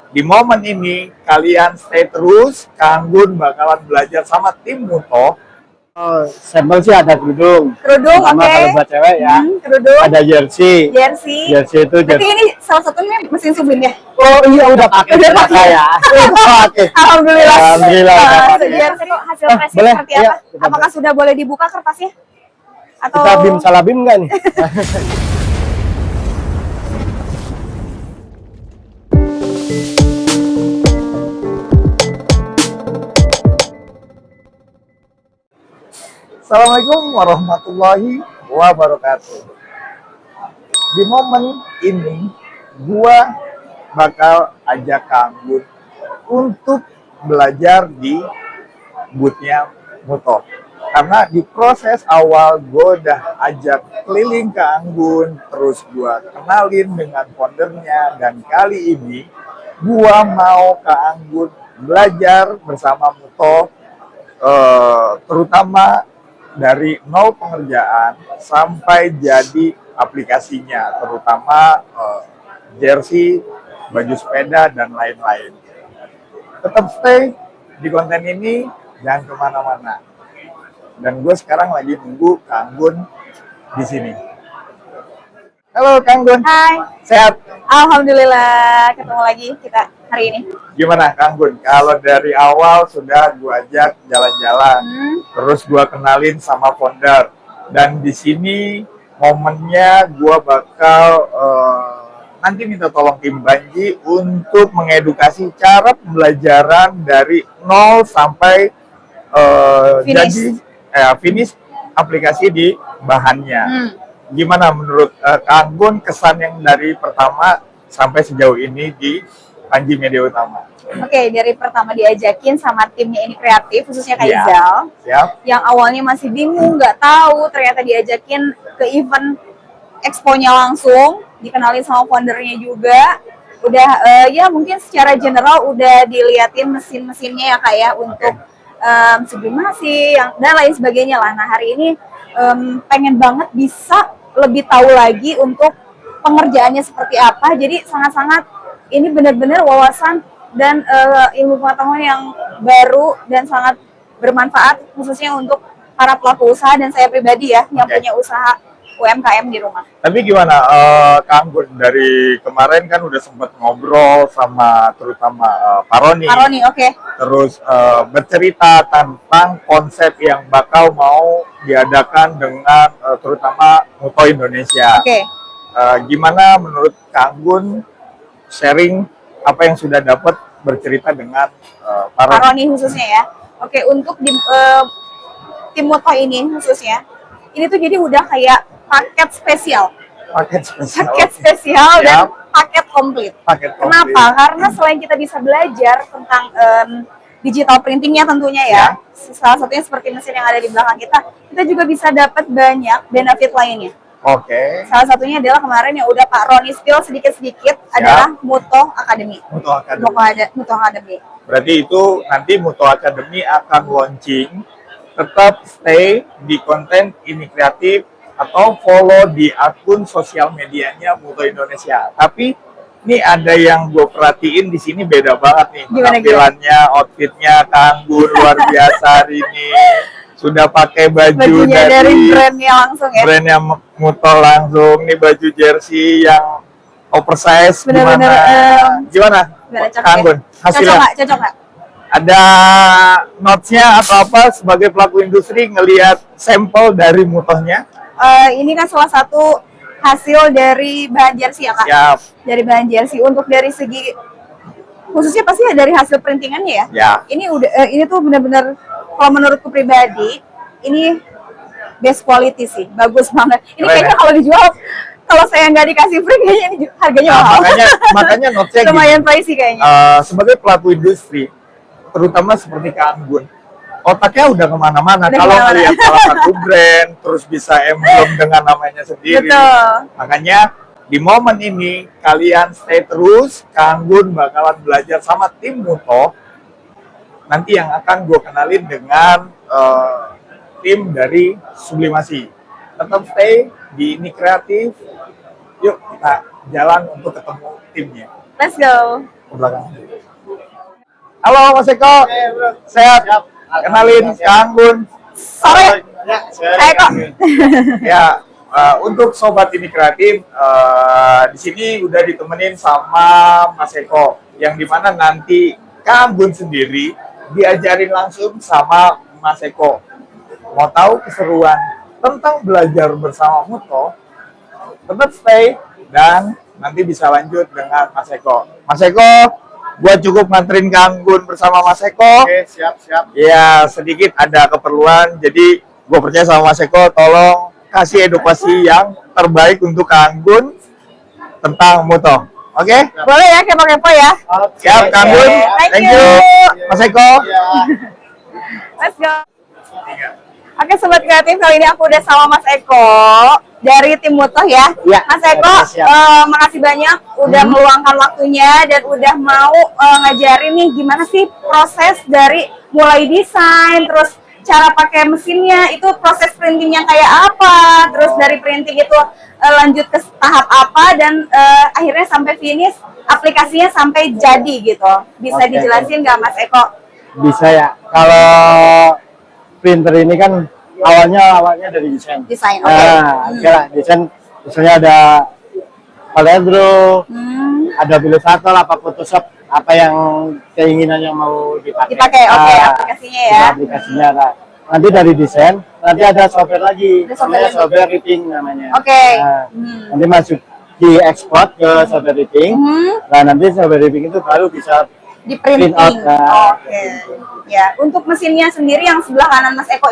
di momen ini kalian stay terus, Kang Gun bakalan belajar sama tim Muto. Oh, sampel sih ada kerudung. Kerudung, Pertama oke. kalau buat cewek ya. Kerudung. Ada jersey. Jersey. Jersey itu Berarti ini salah satunya mesin sublim ya? Oh iya udah pakai. Udah pakai ya. Udah pakai. Alhamdulillah. Alhamdulillah udah pakai. Jersey kok hasil presnya boleh, seperti iya, apa? Apakah sudah boleh dibuka kertasnya? Atau Kita bim salah bim nggak nih? Assalamualaikum warahmatullahi wabarakatuh. Di momen ini, gua bakal ajak Kang Gun untuk belajar di bootnya Muto. Karena di proses awal gue udah ajak keliling Kang Gun, terus gue kenalin dengan foundernya, dan kali ini gue mau Kang Gun belajar bersama Muto, terutama dari nol pengerjaan sampai jadi aplikasinya, terutama jersey, baju sepeda, dan lain-lain. Tetap stay di konten ini, jangan kemana-mana. Dan gue sekarang lagi nunggu Kang Gun di sini. Halo Kang Gun. Hai. Sehat? Alhamdulillah ketemu lagi kita hari ini. Gimana Kang Gun? Kalau dari awal sudah gue ajak jalan-jalan, terus gue kenalin sama founder. Dan di sini momennya gue bakal nanti minta tolong tim Banji untuk mengedukasi cara pembelajaran dari nol sampai finish aplikasi di bahannya. Gimana menurut Kang Gun kesan yang dari pertama sampai sejauh ini di Panji Media Utama? Oke, dari pertama diajakin sama timnya Ini Kreatif, khususnya Kak Iya. Izal. Siap. Yang awalnya masih bingung, nggak tahu, ternyata diajakin ke event expo-nya langsung, dikenalin sama foundernya juga. Udah ya mungkin secara general udah diliatin mesin-mesinnya ya Kak ya, untuk sublimasi dan lain sebagainya lah. Nah hari ini pengen banget bisa lebih tahu lagi untuk pengerjaannya seperti apa. Jadi sangat-sangat ini benar-benar wawasan dan ilmu pengetahuan yang baru dan sangat bermanfaat khususnya untuk para pelaku usaha dan saya pribadi ya yang punya usaha UMKM di rumah. Tapi gimana Kang Gun, dari kemarin kan udah sempat ngobrol sama terutama Pak Roni. Pak Roni, oke. Terus bercerita tentang konsep yang bakal mau diadakan dengan terutama Muto Indonesia. Oke. Gimana menurut Kang Gun sharing apa yang sudah dapat bercerita dengan Pak Roni? Pak Roni khususnya ya. Oke, untuk di tim Muto ini khususnya, ini tuh jadi udah kayak paket spesial. Paket spesial. Paket spesial dan paket komplit. Paket komplit. Kenapa? Karena selain kita bisa belajar tentang digital printingnya tentunya ya, salah satunya seperti mesin yang ada di belakang kita juga bisa dapat banyak benefit lainnya. Oke. Salah satunya adalah kemarin yang udah Pak Roni spill sedikit-sedikit adalah Muto Academy. Muto Academy. Muto Academy. Berarti itu nanti Muto Academy akan launching. Tetap stay di konten Ini Kreatif atau follow di akun sosial medianya Muto Indonesia. Tapi ini ada yang gue perhatiin di sini beda banget nih penampilannya, outfitnya Kang Gun luar biasa hari ini. Sudah pakai baju bajunya dari brandnya langsung ya. Brandnya Muto langsung. Nih baju jersey yang oversize. Gimana? Kang Gun, hasilnya? Cocok nggak? Ada notes-nya atau apa sebagai pelaku industri ngelihat sampel dari Mutohnya? Ini kan salah satu hasil dari bahan jersey ya Kak? Siap. Dari bahan jersey. Untuk dari segi khususnya pasti dari hasil printingannya ya? Ya. Ini tuh benar-benar kalau menurutku pribadi ini best quality sih, bagus banget. Ini kayaknya kalau dijual, kalau saya nggak dikasih free kayaknya ini harganya mahal. Makanya notes-nya lumayan pricey kayaknya. Sebagai pelaku industri, terutama seperti Kang Gun, otaknya udah kemana-mana. Kalau melihat salah satu brand, terus bisa emblem dengan namanya sendiri. Betul. Makanya di momen ini kalian stay terus, Kang Gun bakalan belajar sama tim Muto. Nanti yang akan gue kenalin dengan tim dari sublimasi. Tetap stay di Ini Kreatif. Yuk kita jalan untuk ketemu timnya. Let's go. ke belakang. Halo Mas Eko, sehat? Kenalin Kang Gun. Sore. Saya kok. Ya, untuk sobat ini kreatif, di sini udah ditemenin sama Mas Eko, yang dimana nanti Kang Gun sendiri diajarin langsung sama Mas Eko. Mau tahu keseruan tentang belajar bersama Moto? Tetap stay dan nanti bisa lanjut dengan Mas Eko. Mas Eko, gua cukup nganterin Kang Gun bersama Mas Eko. Oke, siap. Ya, sedikit ada keperluan, jadi gue percaya sama Mas Eko, tolong kasih edukasi yang terbaik untuk Kang Gun tentang moto. Oke? Boleh ya kepo-kepo ya. Siap, Kang Gun. Thank Thank you, you. Mas Eko. Let's go. Oke Sobat Kreatif, kali ini aku udah sama Mas Eko dari tim Mutoh ya. Iya, Mas Eko, siap. makasih banyak udah meluangkan waktunya dan udah mau ngajarin nih gimana sih proses dari mulai desain, terus cara pakai mesinnya, itu proses printingnya kayak apa, terus dari printing itu lanjut ke tahap apa, dan akhirnya sampai finish aplikasinya sampai jadi gitu. Bisa Oke. dijelasin nggak Mas Eko? Bisa ya. Kalau printer ini kan awalnya dari desain. Desain, oke. Nah, oke lah, desain misalnya ada Corel ada Illustrator, apa Photoshop, apa yang keinginan yang mau dipakai. Dipakai, oke, Ah, aplikasinya ya. itu aplikasinya. Nah, nanti dari desain, nanti ada software lagi, Ada software namanya lagi. software ripping namanya. Oke. Nah, Hmm. nanti masuk di ekspor ke software ripping. Nah, nanti software ripping itu baru bisa Di printing. Print out, nah. Oke. Ya, untuk mesinnya sendiri yang sebelah kanan Mas Eko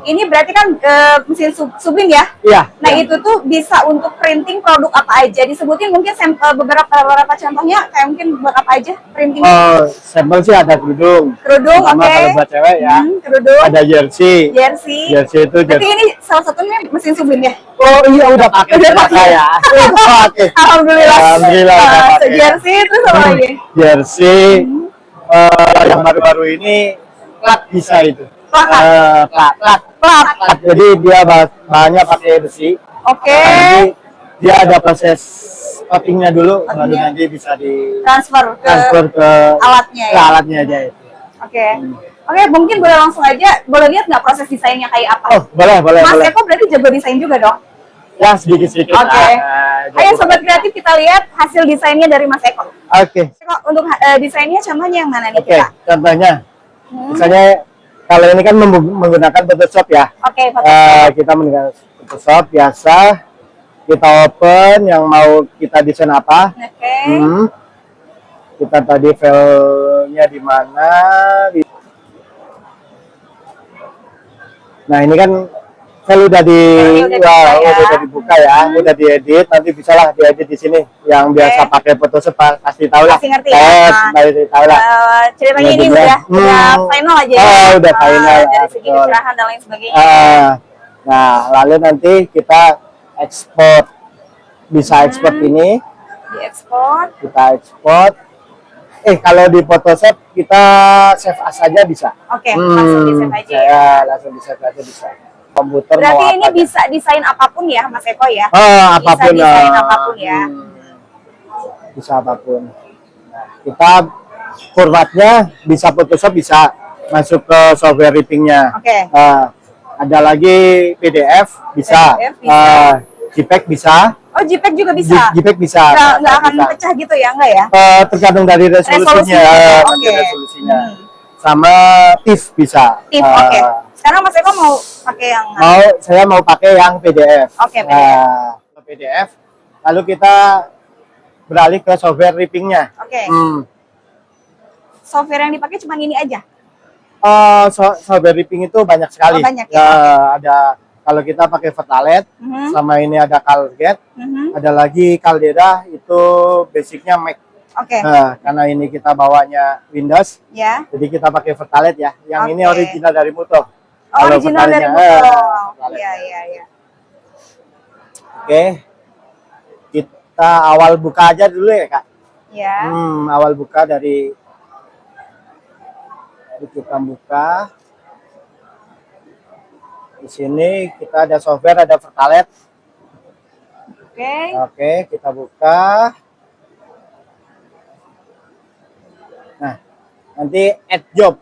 ini berarti kan mesin Sublim ya? iya. Nah, itu tuh bisa untuk printing produk apa aja? Disebutin mungkin beberapa contohnya, kayak mungkin buat apa aja printing? Oh, sampel sih ada kerudung. Kerudung, Terutama oke. kalau buat cewek ya. Kerudung, Ada jersey. jersey. Jersey itu Berarti jersey. ini salah satunya mesin Sublim ya? Oh iya udah pakai Udah sama pakai. saya. Udah pakai. Alhamdulillah. Alhamdulillah, udah pakai. Jersey itu sama lagi. Jersey yang baru-baru ini plat bisa itu. Plat. Plat. Plat. Jadi dia bahannya pakai besi. Oke. Nanti dia ada proses coatingnya dulu, baru nanti bisa di Transfer transfer ke alatnya ke ya. alatnya aja itu. Oke. Oke, mungkin boleh langsung aja, boleh lihat nggak proses desainnya kayak apa? Oh, boleh. Mas boleh. Eko berarti jago desain juga dong? Ya sedikit-sedikit. Oke. Jadi- Ayo Sobat Kreatif, kita lihat hasil desainnya dari Mas Eko. Oke. Eko, untuk desainnya contohnya yang mana nih Oke, kita? contohnya, misalnya kalau ini kan menggunakan Photoshop ya. Oke, foto. Kita menggunakan Photoshop biasa, kita open yang mau kita desain apa. Oke. Kita tadi filenya di mana? Nah ini kan file udah udah dibuka ya, udah diedit, nanti bisalah diedit di sini. Yang biasa pakai Photoshop pasti tahu lah. Pasti ngerti ya. Pasti tahu lah. Ceritanya Ya, ini jadinya, udah final aja ya. Oh, udah final, Dari segi betul. pencerahan dan lain sebagainya. Nah, lalu nanti kita ekspor, bisa ekspor ini, Diekspor. kita ekspor. Kalau di Photoshop kita save as aja bisa. Oke, langsung di-save aja ya. Ya, langsung di save aja bisa. Komputer Berarti mau ini apa aja. bisa desain apapun ya, Mas Eko ya? Apapun. Bisa desain apapun ya. Bisa apapun. Nah, kita formatnya bisa Photoshop, bisa masuk ke software rippingnya. Oke. Ada lagi PDF bisa, PDF bisa. JPEG bisa, Oh, JPEG juga bisa? JPEG bisa. Nggak akan Bisa. pecah gitu ya, enggak ya? Tergantung dari resolusinya, Resolusinya, nanti oke. resolusinya. Sama TIFF bisa. TIFF, oke. Sekarang Mas Eko mau pakai yang Saya mau pakai yang PDF. Oke, PDF. PDF. Lalu kita beralih ke software rippingnya. Oke. Hmm. Software yang dipakai cuma ini aja? Software ripping itu banyak sekali. Oh, banyak ya? Ada kalau kita pakai Vitalet, sama ini ada Calget, ada lagi Caldera, itu basicnya Mac. Oke. Nah, karena ini kita bawanya Windows, Ya. jadi kita pakai Vitalet ya. Yang ini Oke. original dari Muto. Original dari Mutoh. Iya, iya, iya. Oke. Kita awal buka aja dulu ya, Kak. Ya. Awal buka dari kita buka. Di sini kita ada software, ada Vitalet. Oke. Oke, kita buka. Nah, nanti add job.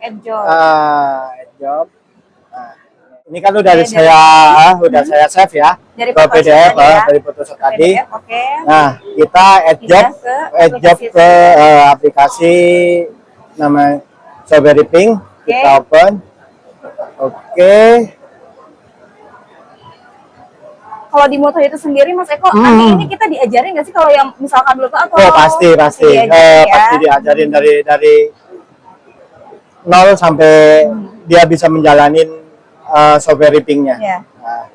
Add job. Add job. Nah, ini kan udah Oke, saya save ya Dari ke Photoshop PDF tadi ya. dari Photoshop tadi. PDF, oke. Nah, kita add Pindah job, ke ke aplikasi aplikasi nama Strawberry Pink. Kita open. Oke. Kalau di moto itu sendiri Mas Eko, nanti ini kita diajarin nggak sih kalau yang misalkan belum tahu atau Oh, pasti diajarin, ya? pasti diajarin dari nol sampai dia bisa menjalanin Strawberry Pink-nya. Iya. Nah.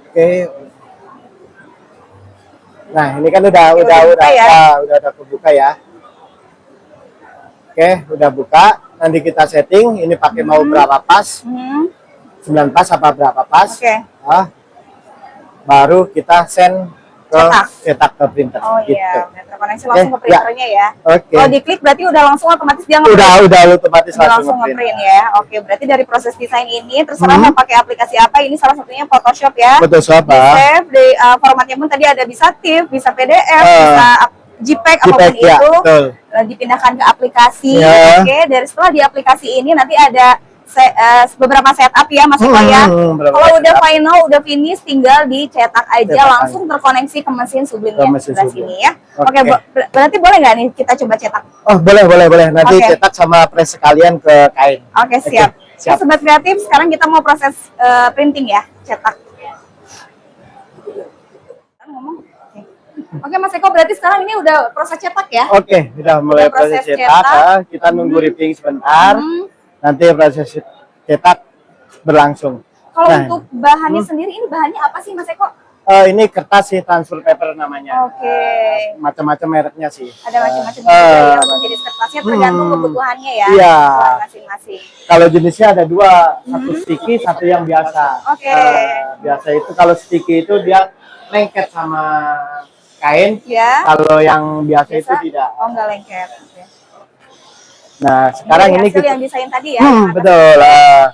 Oke. Nah, ini kan udah kebuka ya. Oke, udah buka. Nanti kita setting ini pakai mau berapa pas? 9 pas apa berapa pas? Oke. Nah, baru kita send ke cetak ke printer. Oh gitu. iya, terkoneksi langsung ke printernya ya. Oke. Kalau diklik berarti udah langsung otomatis dia Udah otomatis langsung nge-print ya. Oke, berarti dari proses desain ini terserah mau pakai aplikasi apa. Ini salah satunya Photoshop ya. Photoshop, di save di formatnya pun tadi ada bisa TIFF, bisa PDF, bisa JPEG apapun ya, itu. Betul. Dipindahkan ke aplikasi. Ya. Oke, dari setelah di aplikasi ini nanti ada beberapa setup ya Mas Eko ya. Kalau udah final, udah finish, tinggal dicetak aja, langsung terkoneksi ke mesin Sublimnya sebelah sini ya. Oke, berarti boleh nggak nih kita coba cetak? Oh, boleh. Nanti cetak sama press sekalian ke kain. Oke, siap. Nah, Sobat Kreatif, sekarang kita mau proses printing ya, cetak. Oke Mas Eko, berarti sekarang ini udah proses cetak ya? Oke, udah mulai proses cetak. Kita nunggu ripping sebentar. Nanti proses cetak berlangsung. Kalau untuk bahannya sendiri, ini bahannya apa sih Mas Eko? Ini kertas sih, transfer paper namanya. Oke. Macam-macam mereknya sih. Ada macam-macam ya, jenis kertasnya tergantung kebutuhannya ya. Iya. Masing-masing. Kalau jenisnya ada dua, satu sticky, satu yang biasa. Oke. Biasa itu kalau sticky itu dia lengket sama kain. Ya. Kalau yang biasa itu tidak. Oh, nggak lengket. Okay. Nah, sekarang ini kita yang desain tadi ya. Betul.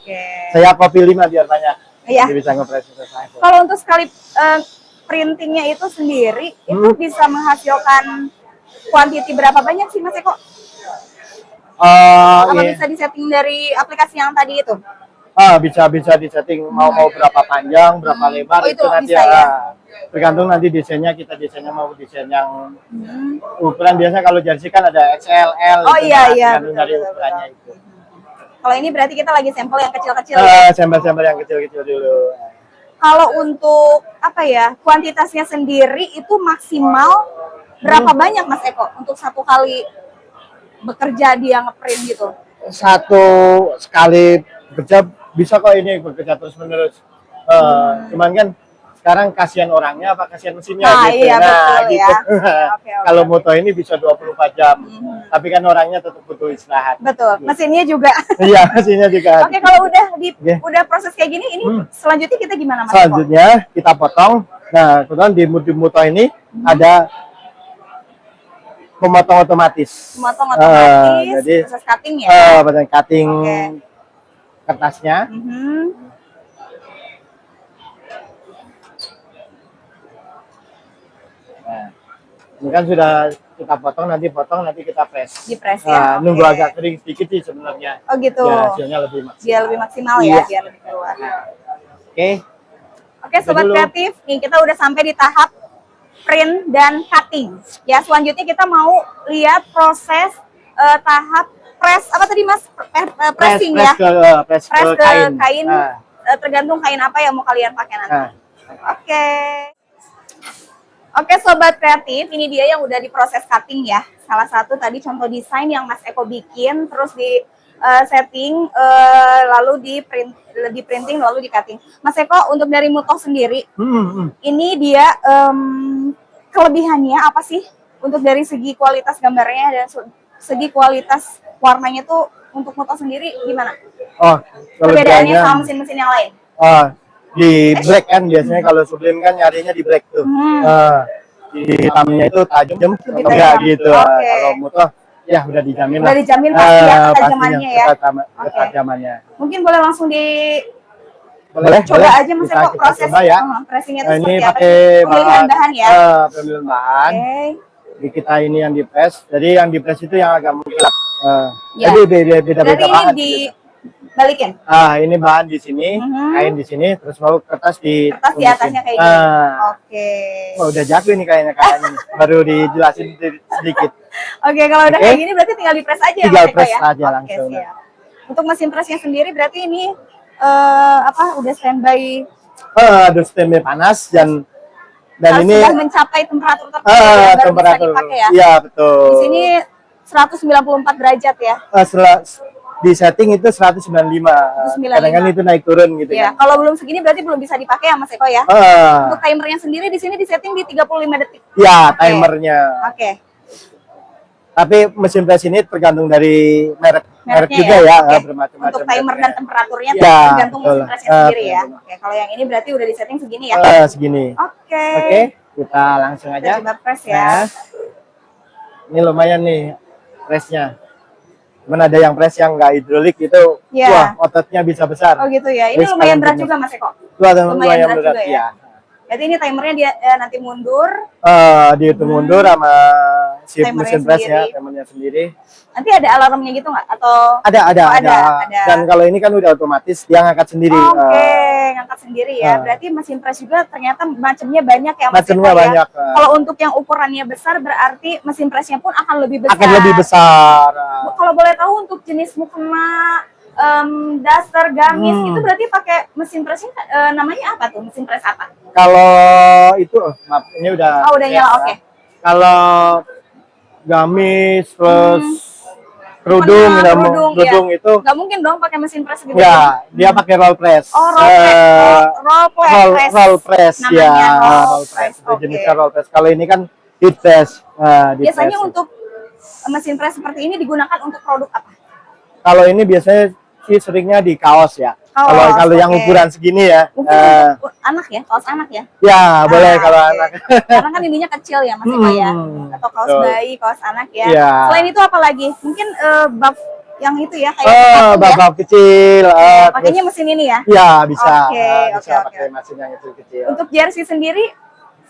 Okay. Saya copy 5 biar banyak. Iya. Jadi bisa nge-press saya. Kalau untuk sekali printingnya itu sendiri itu bisa menghasilkan kuantiti berapa banyak sih Mas Eko? Apa bisa disetting dari aplikasi yang tadi itu? Bisa disetting mau berapa panjang, berapa lebar itu nanti bisa, ya? Tergantung nanti desainnya, kita desainnya mau desain yang ukuran biasanya kalau jersey kan ada XL, L. Oh iya. Tergantung dari ukurannya itu. Kalau ini berarti kita lagi sampel yang kecil-kecil Sampel-sampel yang kecil-kecil dulu. Kalau untuk apa ya, kuantitasnya sendiri itu maksimal berapa banyak Mas Eko untuk satu kali bekerja dia ngeprint gitu? Satu sekali bekerja bisa kok ini bekerja terus menerus. Cuman kan sekarang kasihan orangnya apa kasihan mesinnya gitu. Iya, betul, gitu. Ya. Kalau moto ini bisa 24 jam. Tapi kan orangnya tetap butuh istirahat. Betul. Mesinnya juga. Iya, mesinnya juga. Oke, kalau udah proses kayak gini, ini selanjutnya kita gimana Mas? Selanjutnya kita potong. Nah, kemudian di moto ini ada pemotong otomatis. Pemotong otomatis, jadi proses cutting ya. Cutting kertasnya. Nah, ini kan sudah kita potong, nanti kita press. Di press ya. Nunggu agak kering sedikit sih sebenarnya. Oh gitu. Ya, hasilnya lebih maksimal. Biar lebih maksimal ya, biar lebih keluar. Oke, Sobat Kreatif, nih kita udah sampai di tahap print dan cutting. Ya, selanjutnya kita mau lihat proses tahap press apa tadi Mas? Pressing ya. Press ke kain. Tergantung kain apa yang mau kalian pakai nanti. Oke Sobat Kreatif, ini dia yang udah diproses cutting ya. Salah satu tadi contoh desain yang Mas Eko bikin, terus di setting, lalu di printing, lalu di cutting. Mas Eko, untuk dari Mutoh sendiri, ini dia kelebihannya apa sih? Untuk dari segi kualitas gambarnya dan segi kualitas warnanya tuh untuk Mutoh sendiri gimana? Perbedaannya sama mesin-mesin yang lain? Di black kan biasanya kalau Sublime kan nyarinya di black tuh. Di hitamnya itu tajam enggak gitu. Kalau Mutoh ya udah dijamin lah. Udah dijamin pasti ya ketajamannya ya. Ketajamannya. Mungkin boleh langsung boleh coba aja Mas Eko proses ya. pressingnya itu Ini seperti apa? pakai Pemilihan bahan ya. Pemilihan bahan. Di kita ini yang di press. Jadi yang di press itu yang agak mengkilap. Ya. Jadi beda-beda Berarti ini bahan. dibalikin. Ini bahan di sini, kain di sini, terus baru kertas di Atasnya kayak gini. Oke. Oh, udah jago nih kayaknya. Baru dijelasin sedikit. Oke, kalau udah kayak gini berarti tinggal di press aja Tinggal Mas Eko press ya. aja Oke, langsung. siap. Untuk mesin pressnya sendiri berarti ini udah standby Aduh, standby panas dan ini sudah mencapai temperatur tertentu ya, baru temperatur. bisa dipakai ya. Iya, betul. Di sini 194 derajat ya. Di setting itu 195. Kadang-kadang itu naik turun gitu Ya, kan. kalau belum segini berarti belum bisa dipakai ya Mas Eko ya. Untuk timernya sendiri di sini di setting di 35 detik. Ya, Oke. timernya. Oke. Tapi mesin press ini tergantung dari merek Mereknya juga ya, Oke. bermacam-macam. Untuk timer dan temperaturnya Ya, tergantung betul. mesin pressnya sendiri ya. Betul. Oke, kalau yang ini berarti udah di setting segini ya. Segini. Oke. Oke, kita langsung Kita aja. coba press ya. Nah, ini lumayan nih pressnya. Cuman ada yang press yang nggak hidrolik itu, Ya. wah ototnya bisa besar. Oh gitu ya. Ini Terus lumayan kalian berat punya. juga Mas Eko. Lumayan Lumayan berat berat juga ya. ya. Berarti ini timernya dia nanti mundur. Dihitung mundur sama si Timernya mesin press ya, sendiri. timernya sendiri. Nanti ada alarmnya gitu nggak? Atau Ada. Oh, ada. Dan kalau ini kan udah otomatis dia ngangkat sendiri. Oke, ngangkat sendiri ya. Berarti mesin press juga ternyata macamnya banyak ya Mas Macamnya Eko ya. banyak. Kalau untuk yang ukurannya besar berarti mesin pressnya pun akan lebih besar. Akan lebih besar. Kalau boleh tahu untuk jenis mukena, daster, gamis itu berarti pakai mesin pressnya namanya apa tuh? Mesin press apa? Kalau itu, maaf, ini udah. Oh, udah nyala, oke. Kalau gamis terus kerudung, Mukena, kerudung, ya. itu. Nggak mungkin dong pakai mesin press gitu. Ya, dia pakai roll press. Oh, roll press. Roll press ya. Namanya Roll press. Itu Oke. jenisnya roll press. Kalau ini kan heat press. Heat Biasanya press. untuk mesin press seperti ini digunakan untuk produk apa? Kalau ini biasanya sih seringnya di kaos ya. Kaos, Kalau yang oke. ukuran segini ya. Mungkin untuk anak ya, kaos anak ya. Ya, boleh kalau oke. anak. Karena kan ininya kecil ya Mas Eko ya. Atau kaos betul. bayi, kaos anak ya. Iya. Selain itu apa lagi? Mungkin buff yang itu ya kayak sepatu ya. Bab kecil. Pakainya mesin ini ya. Ya, bisa. Oke, Bisa oke, pakai oke. mesin yang kecil. Untuk jersey sendiri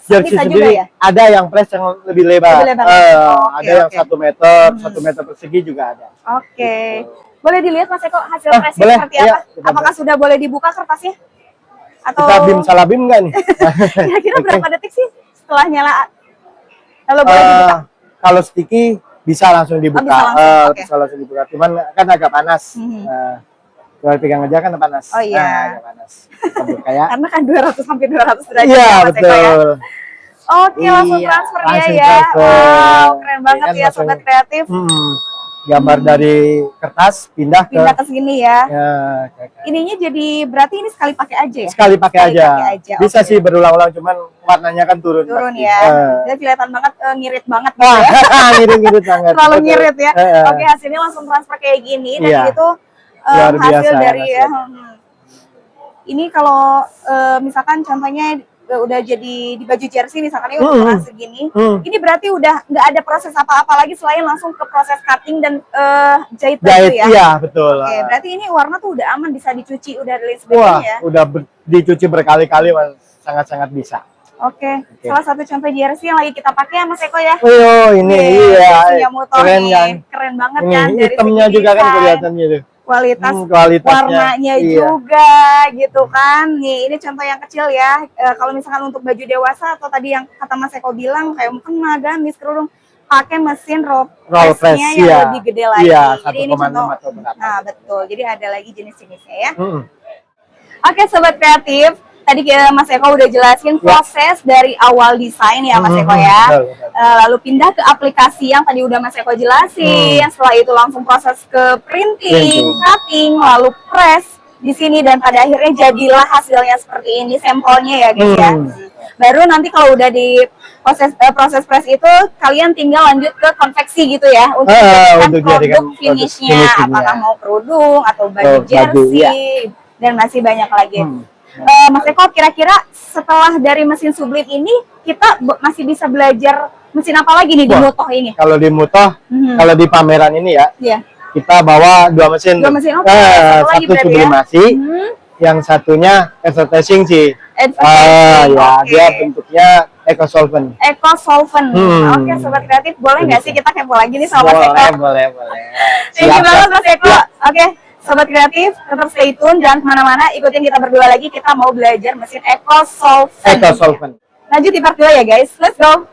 Jersey bisa sendiri juga ya. ada yang press yang lebih lebar. Lebih lebar. Ada Oke, yang oke. 1 meter, 1 meter persegi juga ada. Oke. Boleh dilihat Mas Eko hasil pressnya boleh. seperti Iya, apa? kita Apakah sudah boleh dibuka kertasnya? Atau Kita bim salah bim nggak nih? kira-kira Oke. berapa detik sih setelah nyala? Kalau boleh dibuka. Kalau sticky bisa langsung dibuka. bisa langsung, oke. Bisa langsung dibuka. Cuman kan agak panas. Mhm. Kalau pegang aja kan panas. Oh, iya. Agak panas. Kayak Karena kan 200 sampai 200 derajat iya, ya, Mas Eko ya. betul. Oke, langsung Iya, transfer dia langsung ya. transfer. Wow, keren banget Kan ya langsung- sobat kreatif. Gambar dari kertas pindah ke Pindah ke sini ya. kayak- Ininya jadi berarti ini sekali pakai aja ya? sekali pakai Sekali aja. pakai aja, Bisa oke. sih berulang-ulang, cuman warnanya kan turun. Turun pasti. ya. Dia kelihatan banget ngirit banget gitu Wah, ya. ngirit-ngirit banget. Terlalu Betul. ngirit ya. Eh, Oke, hasilnya langsung transfer kayak gini dan Iya. itu Luar hasil biasa dari ya. hasilnya. Ini kalau misalkan contohnya udah jadi di baju jersey misalkan ini ukuran segini, ini berarti udah nggak ada proses apa-apa lagi selain langsung ke proses cutting dan jahit baju Jahit, ya. iya betul. Oke, berarti ini warna tuh udah aman, bisa dicuci, udah ada lain Wah, sebagainya ya. udah dicuci berkali-kali, Mas. Sangat-sangat bisa. Oke, salah satu contoh jersey yang lagi kita pakai ya Mas Eko ya. Oh, ini iya. jersey Mutoh Keren nih. kan? Keren banget Ini kan dari hitamnya segi juga kan desain, kelihatan gitu. kualitas Kualitasnya. warnanya Iya. juga gitu kan. Nih, ini contoh yang kecil ya. Kalau misalkan untuk baju dewasa atau tadi yang kata Mas Eko bilang kayak mukena, gamis, kerudung, pakai mesin roll Roll press, press-nya yang iya. lebih gede lagi. Iya, Jadi ini 1,6 contoh. atau berapa. Nah, betul. Jadi ada lagi jenis-jenisnya ya. Mm-mm. Oke, sobat kreatif. Tadi Mas Eko udah jelasin proses dari awal desain ya Mas Eko ya. Betul, betul. Lalu pindah ke aplikasi yang tadi udah Mas Eko jelasin. Setelah itu langsung proses ke printing, cutting, lalu press di sini dan pada akhirnya jadilah hasilnya seperti ini sampelnya ya guys ya. Baru nanti kalau udah di proses press itu kalian tinggal lanjut ke konveksi gitu ya untuk menjadikan untuk produk jadikan finishnya, finishingnya. apakah mau kerudung atau baju Baju, jersey dan masih banyak lagi. Mas Eko, kira-kira setelah dari mesin Sublime ini kita masih bisa belajar mesin apa lagi nih di Wah. Mutoh ini? Kalau di Mutoh, kalau di pameran ini ya, Iya. kita bawa 2 mesin. Dua mesin, oke. Satu lagi Satu berarti ya. sublimasi, yang satunya advertising sih. Advertising, Ya, oke. dia bentuknya Eco Solvent. Eco Solvent. Oke, sobat kreatif, boleh nggak sih kita kepo lagi nih sama Mas Eko? Boleh. Thank you Siap, banget Kak. Mas Eko. Oke, sobat kreatif, tetap stay tune, jangan kemana-mana, ikutin kita berdua lagi, kita mau belajar mesin Eco Solvent. Eco Solvent. Lanjut di part 2 ya guys, let's go.